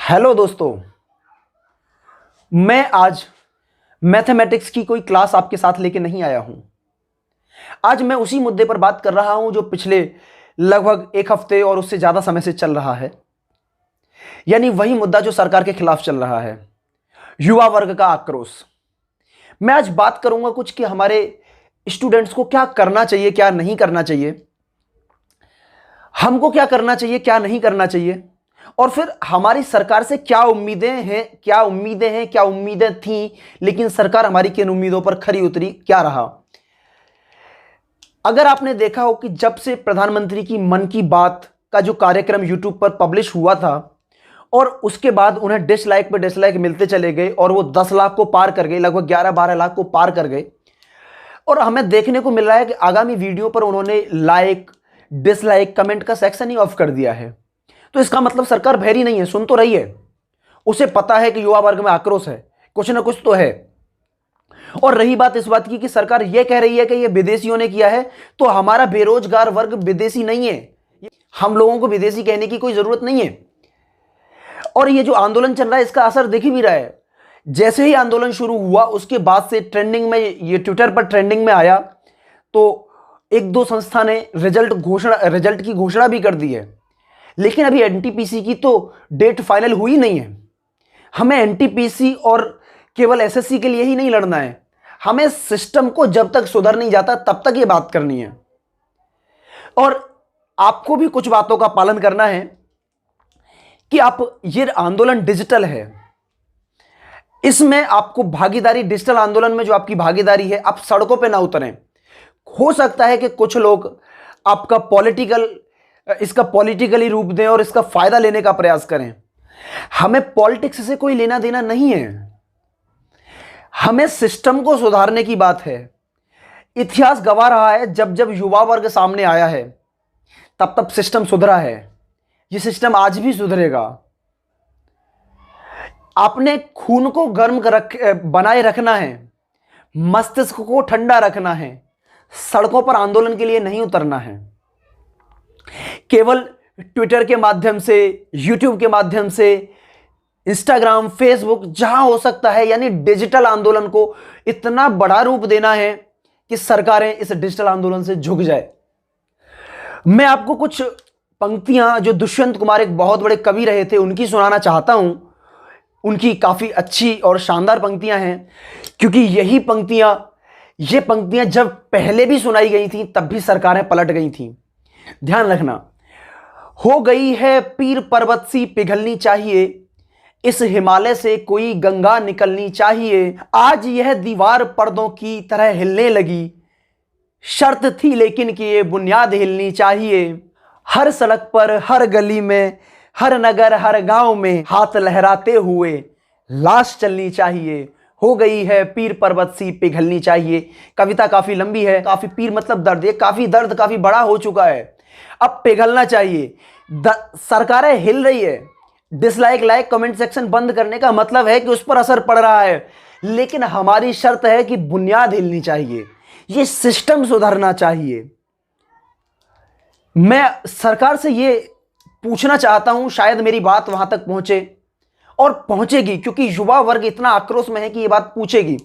Hello दोस्तों। मैं आज मैथमेटिक्स की कोई क्लास आपके साथ लेके नहीं आया हूं। आज मैं उसी मुद्दे पर बात कर रहा हूं जो पिछले लगभग एक हफ्ते और उससे ज्यादा समय से चल रहा है, यानी वही मुद्दा जो सरकार के खिलाफ चल रहा है, युवा वर्ग का आक्रोश। मैं आज बात करूंगा कुछ कि हमारे स्टूडेंट्स को क्या करना चाहिए, क्या नहीं करना चाहिए, हमको क्या करना चाहिए, क्या नहीं करना चाहिए, और फिर हमारी सरकार से क्या उम्मीदें हैं, क्या उम्मीदें थीं, लेकिन सरकार हमारी किन उम्मीदों पर खरी उतरी, क्या रहा। अगर आपने देखा हो कि जब से प्रधानमंत्री की मन की बात का जो कार्यक्रम यूट्यूब पर पब्लिश हुआ था और उसके बाद उन्हें डिसलाइक पे डिसलाइक मिलते चले गए और वो 10 लाख को पार कर गए, लगभग 11-12 लाख को पार कर गए, और हमें देखने को मिल रहा है कि आगामी वीडियो पर उन्होंने लाइक डिसलाइक कमेंट का सेक्शन ही ऑफ कर दिया है। तो इसका मतलब सरकार बहरी नहीं है, सुन तो रही है, उसे पता है कि युवा वर्ग में आक्रोश है, कुछ ना कुछ तो है। और रही बात इस बात की कि सरकार यह कह रही है कि यह विदेशियों ने किया है, तो हमारा बेरोजगार वर्ग विदेशी नहीं है, हम लोगों को विदेशी कहने की कोई जरूरत नहीं है। और ये जो आंदोलन चल रहा है इसका असर दिख भी रहा है। जैसे ही आंदोलन शुरू हुआ उसके बाद से ट्रेंडिंग में, ये ट्विटर पर ट्रेंडिंग में आया, तो एक दो संस्था ने रिजल्ट की घोषणा भी कर दी है, लेकिन अभी एनटीपीसी की तो डेट फाइनल हुई नहीं है। हमें एनटीपीसी और केवल एसएससी के लिए ही नहीं लड़ना है, हमें सिस्टम को जब तक सुधर नहीं जाता तब तक ये बात करनी है। और आपको भी कुछ बातों का पालन करना है कि ये आंदोलन डिजिटल है, इसमें आपको भागीदारी, डिजिटल आंदोलन में जो आपकी भागीदारी है, आप सड़कों पे ना उतरें। हो सकता है कि कुछ लोग आपका इसका पॉलिटिकली रूप दें और इसका फायदा लेने का प्रयास करें। हमें पॉलिटिक्स से कोई लेना देना नहीं है, हमें सिस्टम को सुधारने की बात है। इतिहास गवाह रहा है, जब जब युवा वर्ग सामने आया है तब तब सिस्टम सुधरा है, यह सिस्टम आज भी सुधरेगा। आपने खून को गर्म बनाए रखना है, मस्तिष्क को ठंडा रखना है, सड़कों पर आंदोलन के लिए नहीं उतरना है। केवल ट्विटर के माध्यम से, यूट्यूब के माध्यम से, इंस्टाग्राम, फेसबुक, जहां हो सकता है, यानी डिजिटल आंदोलन को इतना बड़ा रूप देना है कि सरकारें इस डिजिटल आंदोलन से झुक जाए। मैं आपको कुछ पंक्तियां जो दुष्यंत कुमार एक बहुत बड़े कवि रहे थे उनकी सुनाना चाहता हूं। उनकी काफी अच्छी और शानदार पंक्तियां हैं, क्योंकि ये पंक्तियां जब पहले भी सुनाई गई थी तब भी सरकारें पलट गई थी। ध्यान रखना, हो गई है पीर पर्वत सी पिघलनी चाहिए, इस हिमालय से कोई गंगा निकलनी चाहिए, आज यह दीवार पर्दों की तरह हिलने लगी, शर्त थी लेकिन कि ये बुनियाद हिलनी चाहिए, हर सड़क पर, हर गली में, हर नगर, हर गांव में हाथ लहराते हुए लाश चलनी चाहिए, हो गई है पीर पर्वत सी पिघलनी चाहिए। कविता काफी लंबी है, काफी पीर मतलब दर्द, ये काफी दर्द काफी बड़ा हो चुका है, अब पिघलना चाहिए। सरकारें हिल रही है, डिसलाइक लाइक कमेंट सेक्शन बंद करने का मतलब है कि उस पर असर पड़ रहा है, लेकिन हमारी शर्त है कि बुनियाद हिलनी चाहिए, ये सिस्टम सुधरना चाहिए। मैं सरकार से ये पूछना चाहता हूं, शायद मेरी बात वहां तक पहुंचे और पहुंचेगी, क्योंकि युवा वर्ग इतना आक्रोश में है कि ये बात पूछेगी।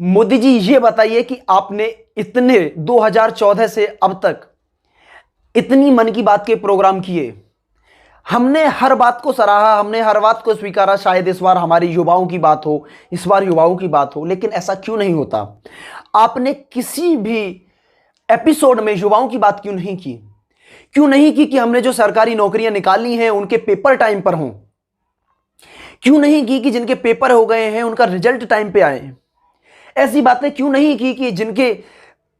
मोदी जी, ये बताइए कि आपने इतने 2014 से अब तक इतनी मन की बात के प्रोग्राम किए, हमने हर बात को सराहा, हमने हर बात को स्वीकारा, शायद इस बार हमारी युवाओं की बात हो, इस बार युवाओं की बात हो, लेकिन ऐसा क्यों नहीं होता? आपने किसी भी एपिसोड में युवाओं की बात क्यों नहीं की? क्यों नहीं की कि हमने जो सरकारी नौकरियां निकाली हैं उनके पेपर टाइम पर हों? क्यों नहीं की कि जिनके पेपर हो गए हैं उनका रिजल्ट टाइम पे आए? ऐसी बातें क्यों नहीं की कि जिनके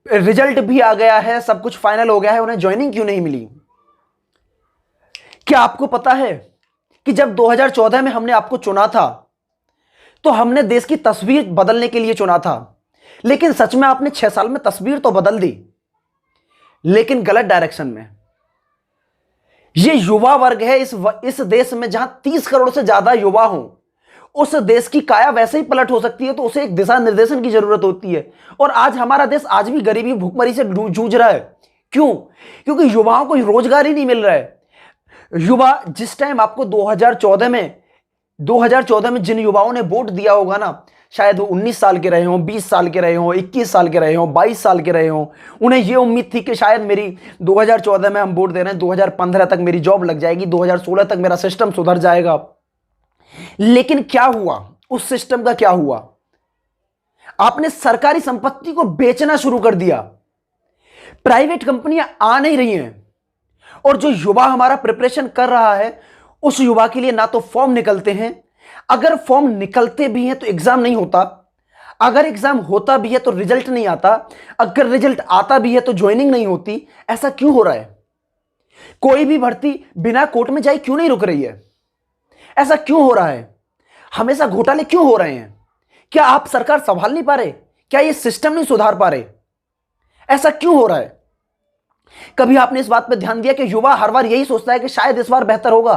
रिजल्ट भी आ गया है, सब कुछ फाइनल हो गया है, उन्हें ज्वाइनिंग क्यों नहीं मिली? क्या आपको पता है कि जब 2014 में हमने आपको चुना था तो हमने देश की तस्वीर बदलने के लिए चुना था, लेकिन सच में आपने 6 साल में तस्वीर तो बदल दी, लेकिन गलत डायरेक्शन में। यह युवा वर्ग है इस देश में, जहां 30 करोड़ से ज्यादा युवा हों, उस देश की काया वैसे ही पलट हो सकती है, तो उसे एक दिशा निर्देशन की जरूरत होती है। और आज हमारा देश आज भी गरीबी, भूखमरी से जूझ रहा है। क्यों? क्योंकि युवाओं को रोजगार ही नहीं मिल रहा है। युवा जिस टाइम आपको 2014 में 2014 में जिन युवाओं ने वोट दिया होगा ना, शायद वो 19 साल के रहे हों, 20 साल के रहे हों, 21 साल के रहे हों, 22 साल के रहे हों। उन्हें ये उम्मीद थी कि शायद मेरी 2014 में हम वोट दे रहे हैं, 2015 तक मेरी जॉब लग जाएगी, 2016 तक मेरा सिस्टम सुधर जाएगा। लेकिन क्या हुआ? उस सिस्टम का क्या हुआ? आपने सरकारी संपत्ति को बेचना शुरू कर दिया। प्राइवेट कंपनियां आ नहीं रही हैं, और जो युवा हमारा प्रिपरेशन कर रहा है, उस युवा के लिए ना तो फॉर्म निकलते हैं, अगर फॉर्म निकलते भी हैं तो एग्जाम नहीं होता, अगर एग्जाम होता भी है तो रिजल्ट नहीं आता, अगर रिजल्ट आता भी है तो ज्वाइनिंग नहीं होती। ऐसा क्यों हो रहा है? कोई भी भर्ती बिना कोर्ट में जाए क्यों नहीं रुक रही है? ऐसा क्यों हो रहा है? हमेशा घोटाले क्यों हो रहे हैं? क्या आप सरकार संभाल नहीं पा रहे? क्या ये सिस्टम नहीं सुधार पा रहे? ऐसा क्यों हो रहा है? कभी आपने इस बात पर ध्यान दिया कि युवा हर बार यही सोचता है कि शायद इस बार बेहतर होगा?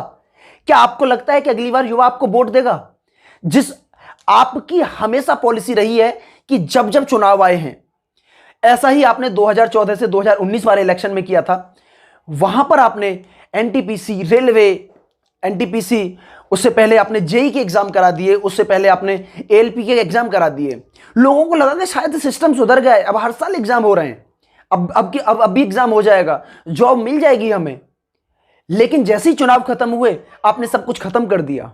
क्या आपको लगता है कि अगली बार युवा आपको वोट देगा? जिस आपकी हमेशा पॉलिसी रही है कि जब जब चुनाव आए हैं, ऐसा ही आपने 2014 से 2019 वाले इलेक्शन में किया था। वहां पर आपने एनटीपीसी, रेलवे, एनटीपीसी, उससे पहले आपने जेई के एग्जाम करा दिए, उससे पहले आपने एएलपी के एग्जाम करा दिए। लोगों को लगा कि शायद सिस्टम सुधर गया है, अब हर साल एग्जाम हो रहे हैं, अब भी एग्जाम हो जाएगा, जॉब मिल जाएगी हमें। लेकिन जैसे ही चुनाव खत्म हुए, आपने सब कुछ खत्म कर दिया।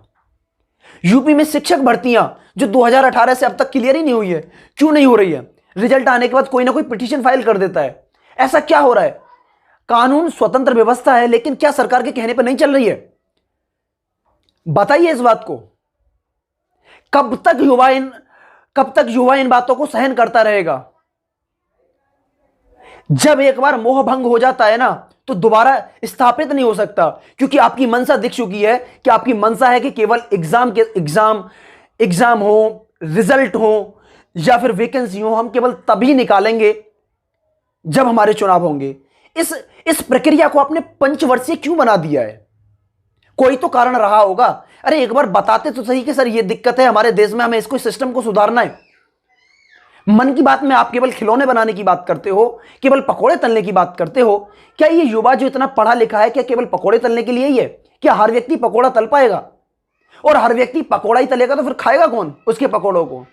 यूपी में शिक्षक भर्तियां जो 2018 से अब तक क्लियर ही नहीं हुई है, क्यों नहीं हो रही है? रिजल्ट आने के बाद कोई ना कोई पिटीशन फाइल कर देता है। ऐसा क्या हो रहा है? कानून स्वतंत्र व्यवस्था है, लेकिन क्या सरकार के कहने पर नहीं चल रही है? बताइए इस बात को। कब तक युवा इन बातों को सहन करता रहेगा? जब एक बार मोह भंग हो जाता है ना, तो दोबारा स्थापित नहीं हो सकता, क्योंकि आपकी मंशा दिख चुकी है कि आपकी मंशा है कि केवल एग्जाम हो, रिजल्ट हो या फिर वैकेंसी हो, हम केवल तभी निकालेंगे जब हमारे चुनाव होंगे। इस प्रक्रिया को आपने पंचवर्षीय क्यों बना दिया है? कोई तो कारण रहा होगा। अरे एक बार बताते तो सही कि सर ये दिक्कत है हमारे देश में, हमें इसको सिस्टम को सुधारना है। मन की बात में आप केवल खिलौने बनाने की बात करते हो, केवल पकोड़े तलने की बात करते हो। क्या ये युवा जो इतना पढ़ा लिखा है, क्या केवल पकोड़े तलने के लिए ही है? क्या हर व्यक्ति पकोड़ा तल पाएगा? और हर व्यक्ति पकोड़ा ही तलेगा तो फिर खाएगा कौन उसके पकोड़ों को?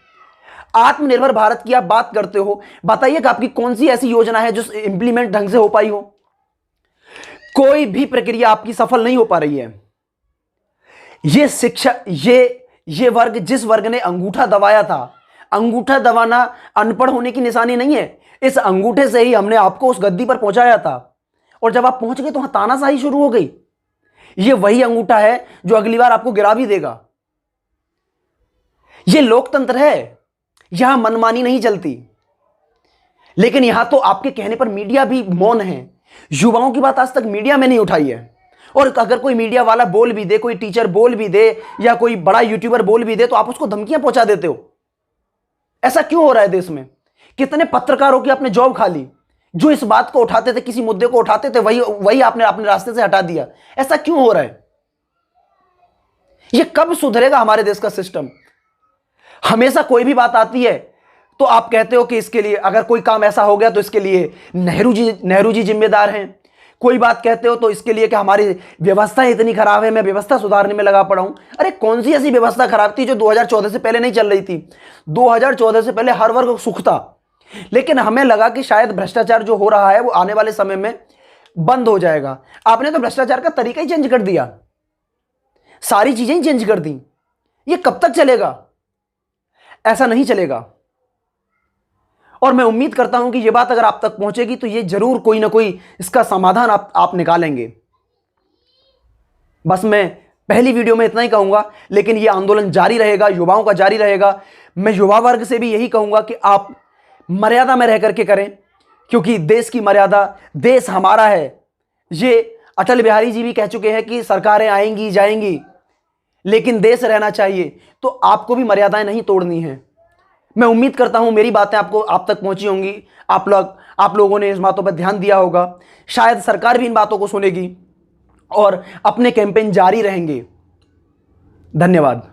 आत्मनिर्भर भारत की आप बात करते हो, बताइए कि आपकी कौन सी ऐसी योजना है जो इंप्लीमेंट ढंग से हो पाई हो? कोई भी प्रक्रिया आपकी सफल नहीं हो पा रही है। ये शिक्षा, ये वर्ग, जिस वर्ग ने अंगूठा दबाया था, अंगूठा दबाना अनपढ़ होने की निशानी नहीं है। इस अंगूठे से ही हमने आपको उस गद्दी पर पहुंचाया था, और जब आप पहुंच गए तो तानाशाही शुरू हो गई। ये वही अंगूठा है जो अगली बार आपको गिरा भी देगा। ये लोकतंत्र है, यहां मनमानी नहीं चलती। लेकिन यहां तो आपके कहने पर मीडिया भी मौन है। युवाओं की बात आज तक मीडिया में नहीं उठाई है, और अगर कोई मीडिया वाला बोल भी दे, कोई टीचर बोल भी दे, या कोई बड़ा यूट्यूबर बोल भी दे, तो आप उसको धमकियां पहुंचा देते हो। ऐसा क्यों हो रहा है देश में? कितने पत्रकारों की आपने जॉब खा ली? जो इस बात को उठाते थे, किसी मुद्दे को उठाते थे, वही आपने अपने रास्ते से हटा दिया। ऐसा क्यों हो रहा है? यह कब सुधरेगा हमारे देश का सिस्टम? हमेशा कोई भी बात आती है तो आप कहते हो कि इसके लिए, अगर कोई काम ऐसा हो गया तो इसके लिए नेहरू जी जिम्मेदार हैं। कोई बात कहते हो तो इसके लिए कि हमारी व्यवस्था इतनी खराब है, मैं व्यवस्था सुधारने में लगा पड़ा हूं। अरे कौन सी ऐसी व्यवस्था खराब थी जो 2014 से पहले नहीं चल रही थी? 2014 से पहले हर वर्ग सुख था, लेकिन हमें लगा कि शायद भ्रष्टाचार जो हो रहा है वो आने वाले समय में बंद हो जाएगा। आपने तो भ्रष्टाचार का तरीका ही चेंज कर दिया, सारी चीजें ही चेंज कर दी। ये कब तक चलेगा? ऐसा नहीं चलेगा। और मैं उम्मीद करता हूं कि यह बात अगर आप तक पहुंचेगी तो ये जरूर कोई ना कोई इसका समाधान आप निकालेंगे। बस मैं पहली वीडियो में इतना ही कहूंगा, लेकिन यह आंदोलन जारी रहेगा, युवाओं का जारी रहेगा। मैं युवा वर्ग से भी यही कहूंगा कि आप मर्यादा में रह करके करें, क्योंकि देश की मर्यादा, देश हमारा है। ये अटल बिहारी जी भी कह चुके हैं कि सरकारें आएंगी जाएंगी, लेकिन देश रहना चाहिए, तो आपको भी मर्यादाएं नहीं तोड़नी है। मैं उम्मीद करता हूं मेरी बातें आप तक पहुंची होंगी। आप लोगों ने इस बातों पर ध्यान दिया होगा। शायद सरकार भी इन बातों को सुनेगी और अपने कैंपेन जारी रहेंगे। धन्यवाद।